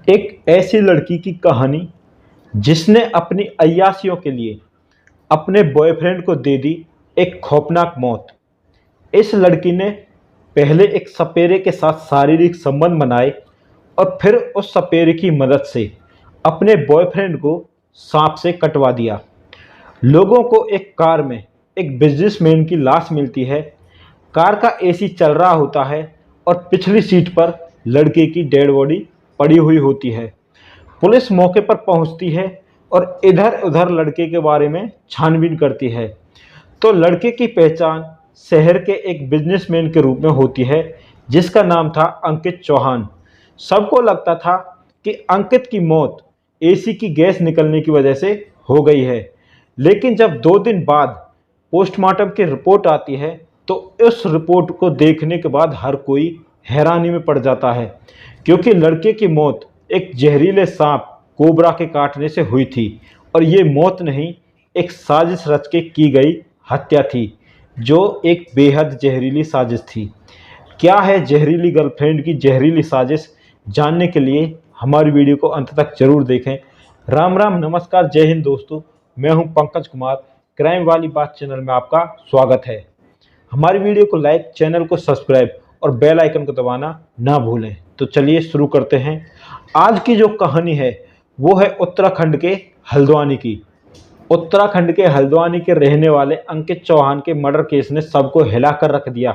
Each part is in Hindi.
एक ऐसी लड़की की कहानी जिसने अपनी अय्यासियों के लिए अपने बॉयफ्रेंड को दे दी एक खौफनाक मौत। इस लड़की ने पहले एक सपेरे के साथ शारीरिक संबंध बनाए और फिर उस सपेरे की मदद से अपने बॉयफ्रेंड को सांप से कटवा दिया। लोगों को एक कार में एक बिजनेसमैन की लाश मिलती है। कार का एसी चल रहा होता है और पिछली सीट पर लड़के की डेड बॉडी पड़ी हुई होती है। पुलिस मौके पर पहुंचती है और इधर उधर लड़के के बारे में छानबीन करती है तो लड़के की पहचान शहर के एक बिजनेसमैन के रूप में होती है जिसका नाम था अंकित चौहान। सबको लगता था कि अंकित की मौत एसी की गैस निकलने की वजह से हो गई है, लेकिन जब 2 दिन बाद पोस्टमार्टम की रिपोर्ट आती है तो उस रिपोर्ट को देखने के बाद हर कोई हैरानी में पड़ जाता है, क्योंकि लड़के की मौत एक जहरीले सांप कोबरा के काटने से हुई थी और ये मौत नहीं, एक साजिश रच के की गई हत्या थी, जो एक बेहद जहरीली साजिश थी। क्या है जहरीली गर्लफ्रेंड की जहरीली साजिश, जानने के लिए हमारी वीडियो को अंत तक जरूर देखें। राम राम, नमस्कार, जय हिंद दोस्तों। मैं हूं पंकज कुमार। क्राइम वाली बात चैनल में आपका स्वागत है। हमारी वीडियो को लाइक, चैनल को सब्सक्राइब और बेल आइकन को दबाना ना भूलें। तो चलिए शुरू करते हैं। आज की जो कहानी है वो है उत्तराखंड के हल्द्वानी की। उत्तराखंड के हल्द्वानी के रहने वाले अंकित चौहान के मर्डर केस ने सबको हिला कर रख दिया।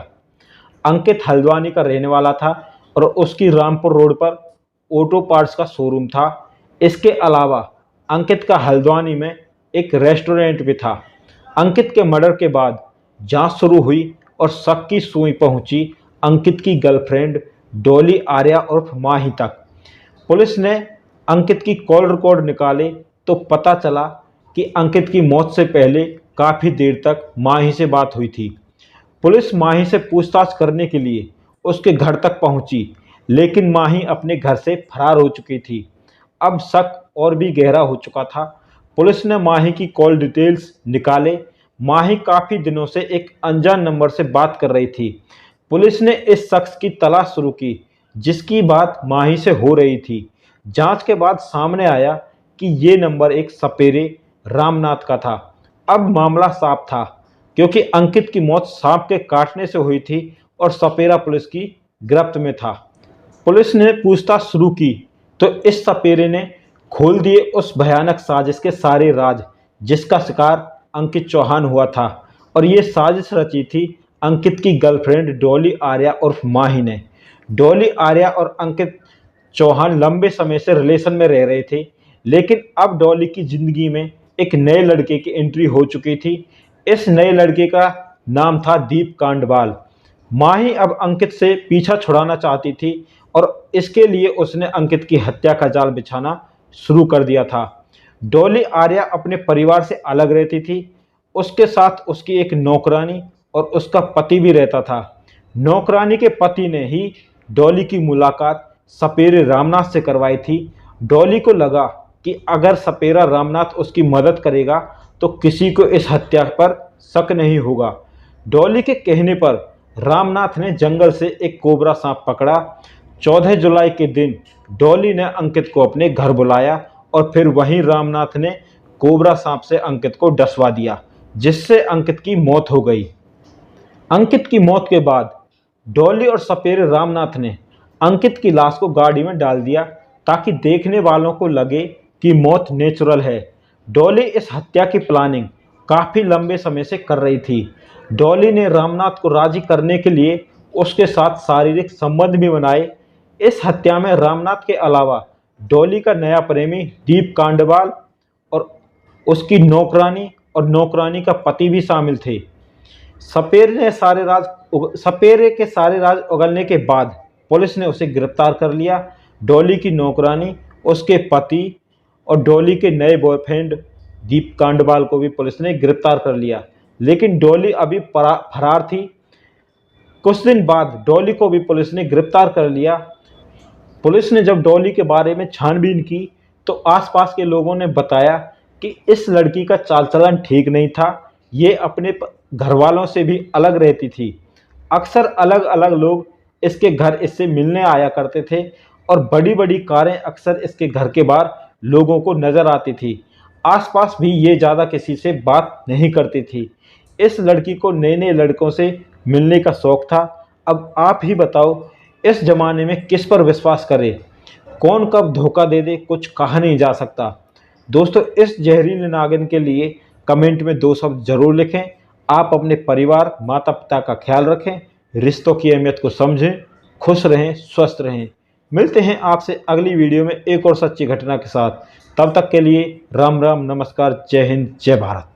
अंकित हल्द्वानी का रहने वाला था और उसकी रामपुर रोड पर ऑटो पार्ट्स का शोरूम था। इसके अलावा अंकित का हल्द्वानी में एक रेस्टोरेंट भी था। अंकित के मर्डर के बाद जांच शुरू हुई और शक की सुई पहुंची अंकित की गर्लफ्रेंड डॉली आर्या उर्फ माही तक। पुलिस ने अंकित की कॉल रिकॉर्ड निकाले तो पता चला कि अंकित की मौत से पहले काफ़ी देर तक माही से बात हुई थी। पुलिस माही से पूछताछ करने के लिए उसके घर तक पहुंची, लेकिन माही अपने घर से फरार हो चुकी थी। अब शक और भी गहरा हो चुका था। पुलिस ने माही की कॉल डिटेल्स निकाले। माही काफ़ी दिनों से एक अनजान नंबर से बात कर रही थी। पुलिस ने इस शख्स की तलाश शुरू की जिसकी बात माही से हो रही थी। जांच के बाद सामने आया कि ये नंबर एक सपेरे रामनाथ का था। अब मामला साफ था, क्योंकि अंकित की मौत सांप के काटने से हुई थी और सपेरा पुलिस की गिरफ्त में था। पुलिस ने पूछताछ शुरू की तो इस सपेरे ने खोल दिए उस भयानक साजिश के सारे राज जिसका शिकार अंकित चौहान हुआ था। और ये साजिश रची थी अंकित की गर्लफ्रेंड डॉली आर्या उर्फ माही ने। डॉली आर्या और अंकित चौहान लंबे समय से रिलेशन में रह रहे थे, लेकिन अब डॉली की जिंदगी में एक नए लड़के की एंट्री हो चुकी थी। इस नए लड़के का नाम था दीप कांडवाल। माही अब अंकित से पीछा छुड़ाना चाहती थी और इसके लिए उसने अंकित की हत्या का जाल बिछाना शुरू कर दिया था। डॉली आर्या अपने परिवार से अलग रहती थी। उसके साथ उसकी एक नौकरानी और उसका पति भी रहता था। नौकरानी के पति ने ही डॉली की मुलाकात सपेरे रामनाथ से करवाई थी। डॉली को लगा कि अगर सपेरा रामनाथ उसकी मदद करेगा तो किसी को इस हत्या पर शक नहीं होगा। डॉली के कहने पर रामनाथ ने जंगल से एक कोबरा सांप पकड़ा। 14 जुलाई के दिन डॉली ने अंकित को अपने घर बुलाया और फिर वहीं रामनाथ ने कोबरा सांप से अंकित को डसवा दिया, जिससे अंकित की मौत हो गई। अंकित की मौत के बाद डॉली और सपेरे रामनाथ ने अंकित की लाश को गाड़ी में डाल दिया ताकि देखने वालों को लगे कि मौत नेचुरल है। डॉली इस हत्या की प्लानिंग काफ़ी लंबे समय से कर रही थी। डॉली ने रामनाथ को राजी करने के लिए उसके साथ शारीरिक संबंध भी बनाए। इस हत्या में रामनाथ के अलावा डॉली का नया प्रेमी दीप कांडवाल और उसकी नौकरानी और नौकरानी का पति भी शामिल थे। सपेरे के सारे राज उगलने के बाद पुलिस ने उसे गिरफ्तार कर लिया। डॉली की नौकरानी, उसके पति और डॉली के नए बॉयफ्रेंड दीप कांडवाल को भी पुलिस ने गिरफ्तार कर लिया, लेकिन डॉली अभी फरार थी। कुछ दिन बाद डॉली को भी पुलिस ने गिरफ्तार कर लिया। पुलिस ने जब डॉली के बारे में छानबीन की तो आसपास के लोगों ने बताया कि इस लड़की का चाल चलन ठीक नहीं था। ये अपने घर वालों से भी अलग रहती थी। अक्सर अलग अलग लोग इसके घर इससे मिलने आया करते थे और बड़ी बड़ी कारें अक्सर इसके घर के बाहर लोगों को नजर आती थी। आसपास भी ये ज़्यादा किसी से बात नहीं करती थी। इस लड़की को नए नए लड़कों से मिलने का शौक था। अब आप ही बताओ, इस ज़माने में किस पर विश्वास करें? कौन कब धोखा दे दे कुछ कहा नहीं जा सकता। दोस्तों, इस जहरीले नागिन के लिए कमेंट में 2 शब्द जरूर लिखें। आप अपने परिवार, माता पिता का ख्याल रखें, रिश्तों की अहमियत को समझें, खुश रहें, स्वस्थ रहें। मिलते हैं आपसे अगली वीडियो में एक और सच्ची घटना के साथ। तब तक के लिए राम राम, नमस्कार, जय हिंद, जय भारत।